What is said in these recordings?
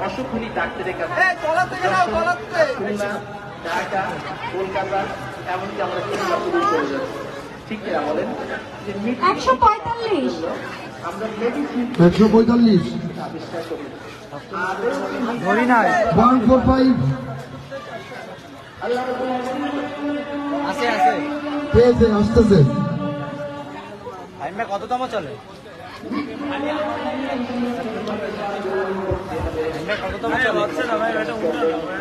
অসুখ হলে ডাক্তারের কাছে খুলনা, ঢাকা, কলকাতা, এমনকি আমরা সিঙ্গাপুরে চলে যাচ্ছি। ঠিক কিনা বলেন? 145 আমরা মেডিসিন 145 আবিষ্কার করি। ধরি নাই 145 আছে আছে পেয়েছে আসতেছে। কততম চলে? কততম চলে? হচ্ছে না ভাই, এটা উঠে না ভাই।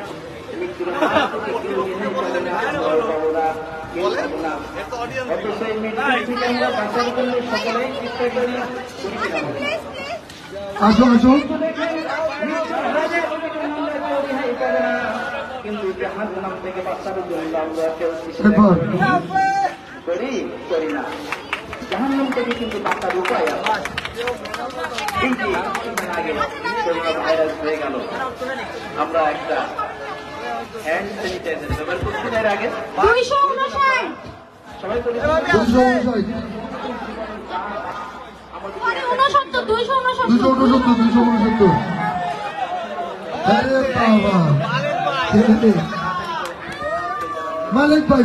আসো আসো কিন্তু জাহান্নাম থেকে বাঁচার জন্য আমরা কেউ এরপর করি না। জাহান্নাম থেকে কিন্তু বাঁচার উপায় আছে। কিন্তু আগে করোনা ভাইরাস হয়ে গেল, আমরা একটা হ্যান্ড স্যানিটাইজার ব্যবহার করছি না এর আগে। 259 সবাই করি। 259 269 আরে বাবা মালিক ভাই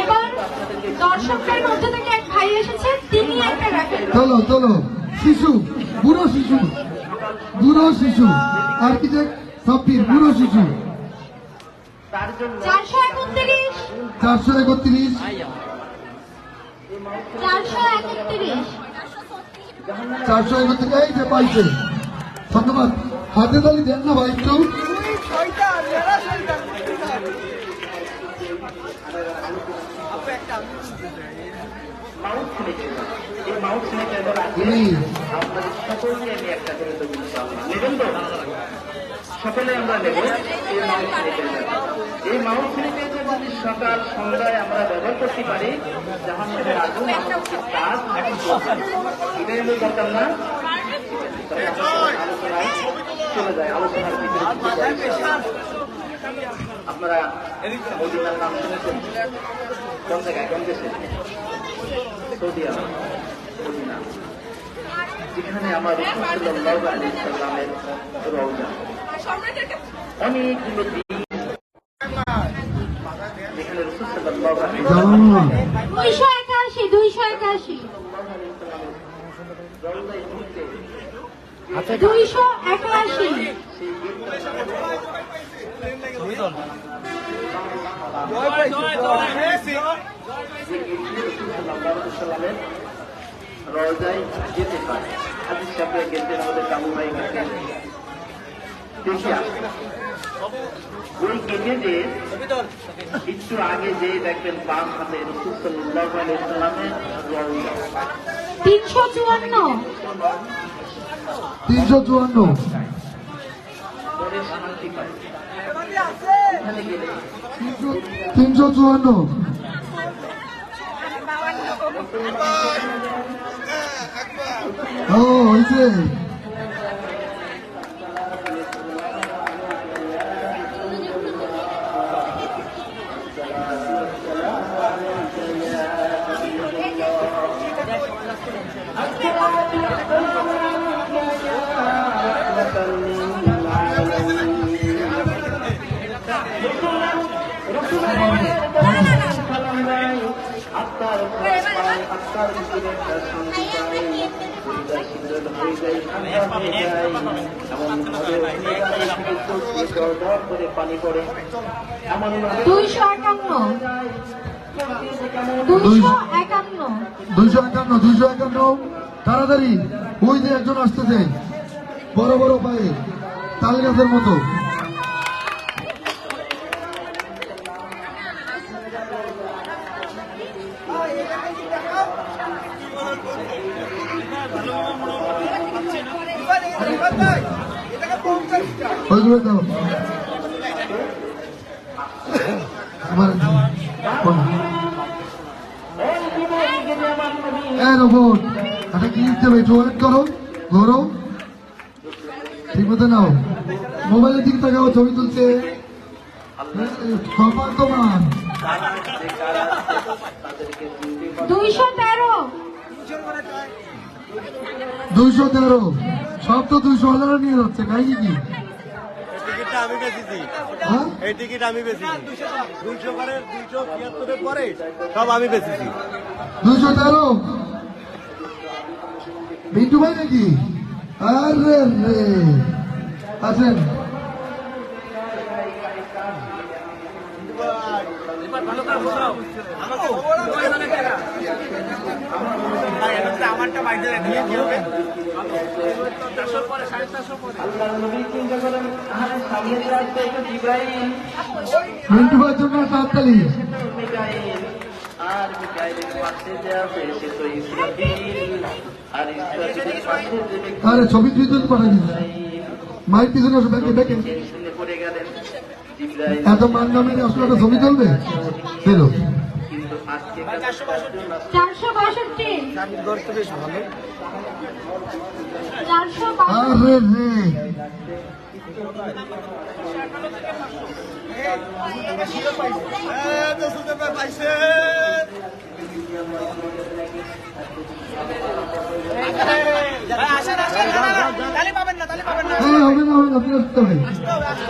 এবার দর্শকদের মধ্যে থেকে এক ভাই এসেছে, তিনি একটা রাখেন। চলো শিশু বুড়ো শিশু আর্কিটেক্ট সাব্বির বুড়ো শিশু 431 431 431 এই যে পাইছে। ধন্যবাদ, হাতে তালি দেন না ভাই একটু। আপনাদের সকলকে আমি একটা করে দেবো, নেবেন তো? সকলে আমরা নেব এই মাউথ স্যানিটাইজার। যদি সকাল সন্ধ্যায় আমরা ব্যবহার করতে পারি, জাহান্নামের আগুন আমাদের কাজ এটাই হলো দরকার না? আলোচনায় চলে যায়, আলোচনার ভিতরে আপনারা মদিনার নাম শুনেছেন? কোন জায়গায়, কোন দেশে? সৌদি আরব, মদিনা, যেখানে আমার রাসূল সাল্লাল্লাহু আলাইহি সাল্লামের রওজা। অনেকগুলো দিন যেখানে রাসূল সাল্লাল্লাহু আলাইহি সাল্লাম 281 রওজায় যেতে পারে। হাদিস সাহেবরা গেছেন, আমাদের কাবু ভাই গেছেন, দেখে আসবেন। ওই গেটে যে একটু আগে যে দেখবেন বাম হাতে রাসূল সাল্লাল্লাহু আলাইহি সাল্লামের রওজা। 354 পরে শান্তি পায়। এখানে গেলে 354 ও হয়েছে। পানি পড়ে এমন 251 তাড়াতাড়ি। ওই যে একজন আসতেছে বড় বড় পায়ে তাল গাছের মতো। ওইগুলো দাও আমার রোবট। আচ্ছা কি দিতে হবে, একটু ওয়েট করো, ধরো ঠিক মতো নাও। মোবাইলের দিকে তাকাও, ছবি তুলতে। আল্লাহ সবার তোমার তারা যে কারা আছে, তাদেরকে চিনতে পারবে। 213 213 সব তো 200,000 নিয়ে যাচ্ছে কাহিনী কি? টিকিটটা আমি বেচেছি, হ্যাঁ এই টিকিট আমি বেচেছি 200 করে 273 পরে সব আমি বেচেছি। 213 মিন্টু ভাই নাকি? আরে রে আছেন আমারটা বাইরে নিয়ে কি হবে? আল্লাহর নবী চিন্তা করেন, আরে সামনে যে আসছে এটা জিবরাইল, মিন্টু ভাইয়ের জন্য তাড়াতাড়ি মিকাইল, আর মিকাইলের পাশে যে আছে সে তো ইসরাফিল, আর ইসরাফিলের পাশে যে ব্যক্তি আরে ছবি তুই তুই পাঠাবি মায়ের পিছনে আসো ব্যাগে ব্যাগে শুনে পড়ে গেলেন। জিবরাইল এত মান নামে আসলে একটা ছবি তুলবে বেরো কিন্তু আজকে 462 গর্ত বেশ ভালো। 462 আরে রে হ্যাঁ হবে না হবে না আপনি আসতে হবে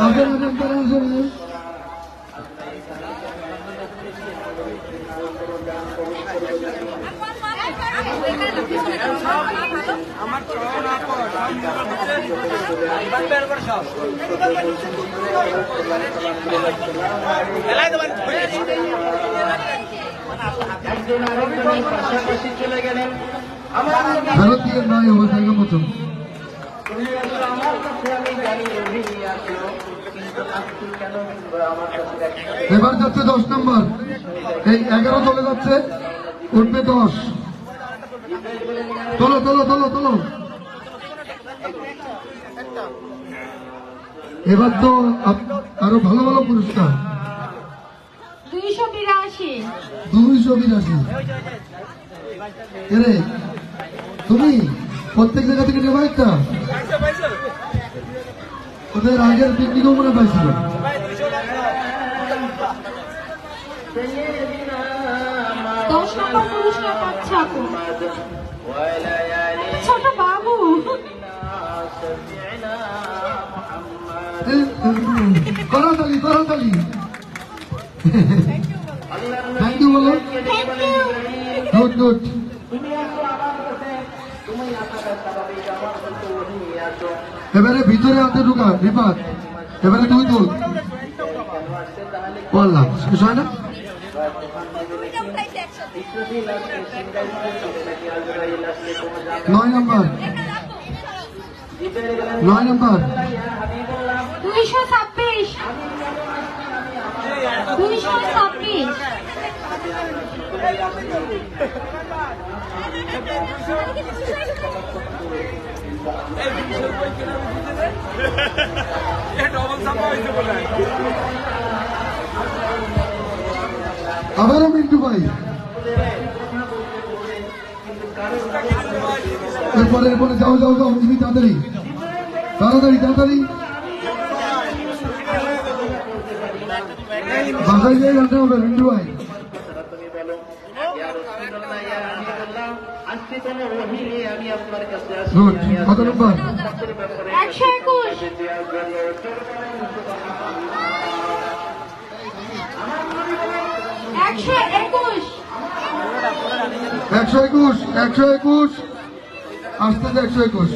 আসেন আসেন তারা আসেন একজন আরেকজনের পাশাপাশি চলে গেলেন। আমার নবী, ফেরত দিয়ে নয় হবে জায়গা মতন তুমি আসলে আমার কাছে আমি জানি রোহিণী আছো, কিন্তু আজকে কেন আমার কাছে একটা এবার যাচ্ছে 10 নম্বর এই 11 চলে যাচ্ছে উঠবে 10 তোলো তোলো তোলো তোলো এবার তো আরো ভালো ভালো পুরস্কার 282 282 এরে তুমি প্রত্যেক জায়গা থেকে নেবা একটা ওদের আগের পিকনিকও মনে পাইছিল 10 নম্বর পুরস্কার পাচ্ছে আপু ছোট বাবু করতালি করতালি থ্যাংক ইউ বলো থ্যাংক ইউ গুড গুড তুমি আসো আমার কাছে, তুমি আসাটা স্বাভাবিক, আমার কাছে রোহিণী আছো। এবারে ভিতরে হাতে ঢুকা রিপাত এবারে তুই তুল বললাম শেষ হয় না ইসরাফিল আসছে, সিংগাইল আসছে, নাকি আজরাইল আসছে, কোনো জানে 9 নম্বর জিবরাইল গেলেন, 9 নম্বর ইয়া হাবিবাল্লাহ, 226 226 আবারও মিন্টু ভাই এরপরে এরপরে যাও যাও যাও তুমি তাড়াতাড়ি তাড়াতাড়ি তাড়াতাড়ি বাসায় যাই জানতে হবে মিন্টু ভাই তুমি বলো, ইয়া রাসূলুল্লাহ, ইয়া হাবিবাল্লাহ, আজকে কোনো রোহিণী আমি আপনার কাছে আসি, গুড আমি কত নম্বর আপনার ব্যাপারে 121 যে আসবেন, একশো 121 আসতেছে 121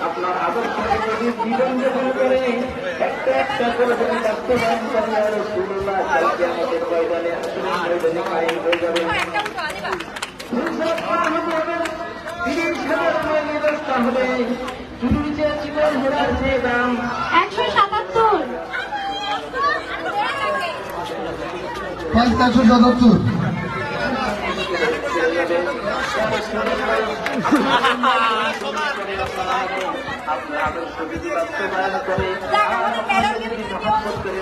আপনার আদর্শকে যদি জীবন যাপন করে একটা একটা করে যদি বাস্তবায়ন করেন, ইয়া রাসূলুল্লাহ, কালকে আমাদের ময়দানে আসলে ময়দানে কায়েম হয়ে যাবে। দিনের সাধারণ ব্যবস্থা হবে, শুধু যে জীবন হেরার যে দাম, 177 577 আপনার আদর্শ বিধি বাস্তবায়ন করে মহব্বত করে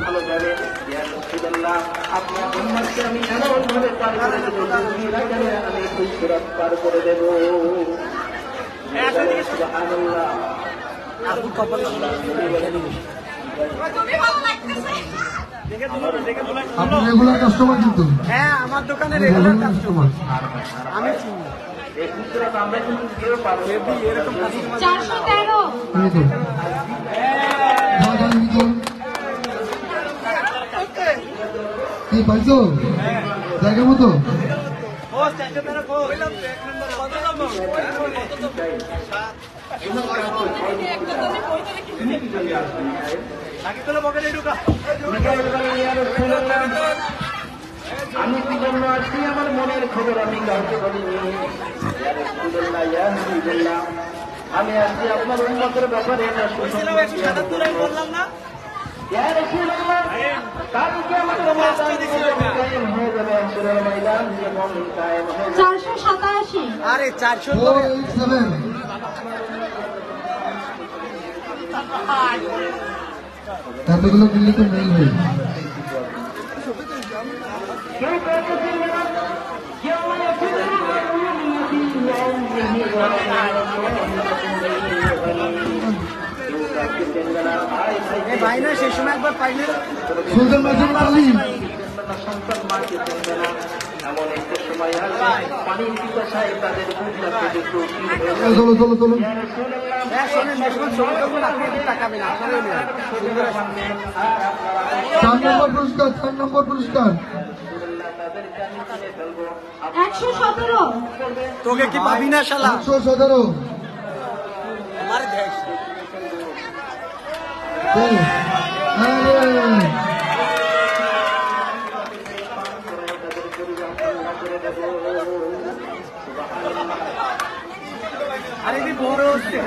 ভালো যাবে আপনার উম্মতকে আমি এমন ভাবে পার করে দেবো আমি খুশরাত পার করে দেবো। সুবহানাল্লাহ। আপনি রেগুলার কাস্টমার কিন্তু হ্যাঁ আমার দোকানে রেগুলার কাস্টমার আমি চিনি এই খুশরাত আমরা কিন্তু কেউ পারবো এরকম কাস্টমার 413 এই তো বাজারে ভিতর কি পাইছো জায়গা মতো ও চারটে মেরা কো বললাম এক নম্বর কত নম্বর নাকি তোলা পকেটে ঢুকা আমি কি জন্য আসছি আমার মনের খবর আমি কাউকে বলিনি। আমি আসছি আপনার উন্মতের ব্যাপারে এটা বলছিলাম 177 বললাম না কালকে আমাদের ময়দান কায়েম হয়ে যাবে, আসরের ময়দান যেমন কায়েম হয়ে যাবে। 487 আরে 400 487 এতগুলো দিল্লি তো নেই ভাই কেউ কাউকে চিনবে না। কেউ কাউকে চিনবে না। ভাই এই ভাই না সেই সময় একবার পাইলে সুলতান মাসুদ আলী সন্তান মাকে চিনবে না। এমন একটা সময় আসবে পানির পিপাসায় তাদের বুক লাগবে যে কেউ কি হয়ে যাবে। চলো চলো চলো হ্যাঁ শোনেন যখন ছবি করবেন আপনি একটু তাকাবেন আপনারও নেন 4 নম্বর পুরস্কার 4 নম্বর পুরস্কার 117 তোকে কি পাবি না শালা 117 আমারে দেখ আরে কি বড় হচ্ছে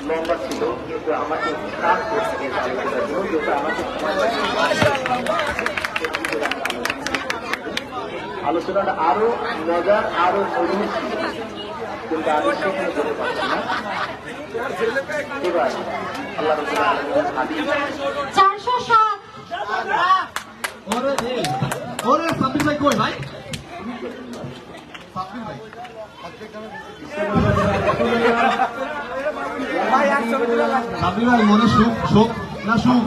লম্বা ছিল কিন্তু আমাকে কাজ করতে আমাকে আলোচনাটা আরো মজার আরো মধুর ছিল কিন্তু আমি সেখানে যেতে পারছি না। এবার আল্লাহ রাব্বুল আলামিন হাদিস 407 ওরে সাবির ভাই কই ভাই ভাই আর ছবি তুলে রাখ সাবির ভাই মনে শোক না সুখ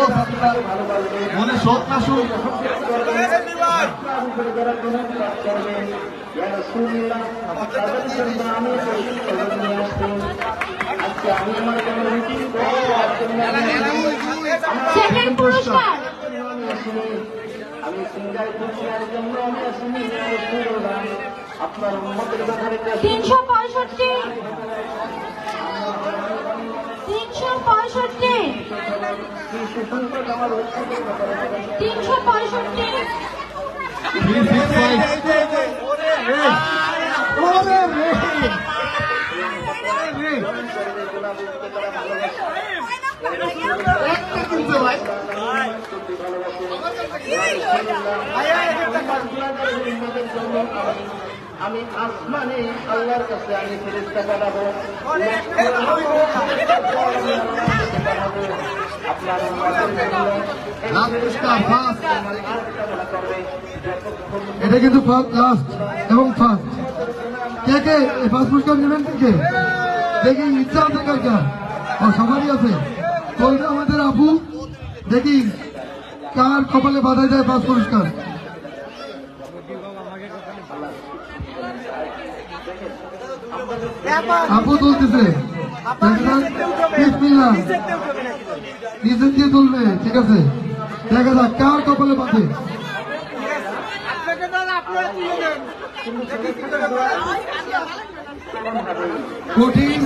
ও সাবির ভাই মনে শোক না সুখ সেকেন্ড পুরস্কার আমি সিঙ্গাই খুশিয়ার জন্য আমি আসিনি আপনার উম্মতের ব্যাপারে 365 কি সুসংবাদ আমার উৎসবের ব্যাপারে 365 আমি আসমানে আল্লাহর কাছে আমি ফেরেশতা পাঠাবো আপনার এটা কিন্তু লাস্ট এবং ফার্স্ট কে কে এই ফার্স্ট পুরস্কার নেবেন কে দেখি ইচ্ছা আছে কাকা ও সবারই আছে কোনটা আমাদের আপু দেখি কার কপালে বাধা যায় ফার্স্ট পুরস্কার আপু তুলতেছে নিজের দিয়ে তুলবে ঠিক আছে দেখা যাক কার কপালে বাঁধে কঠিন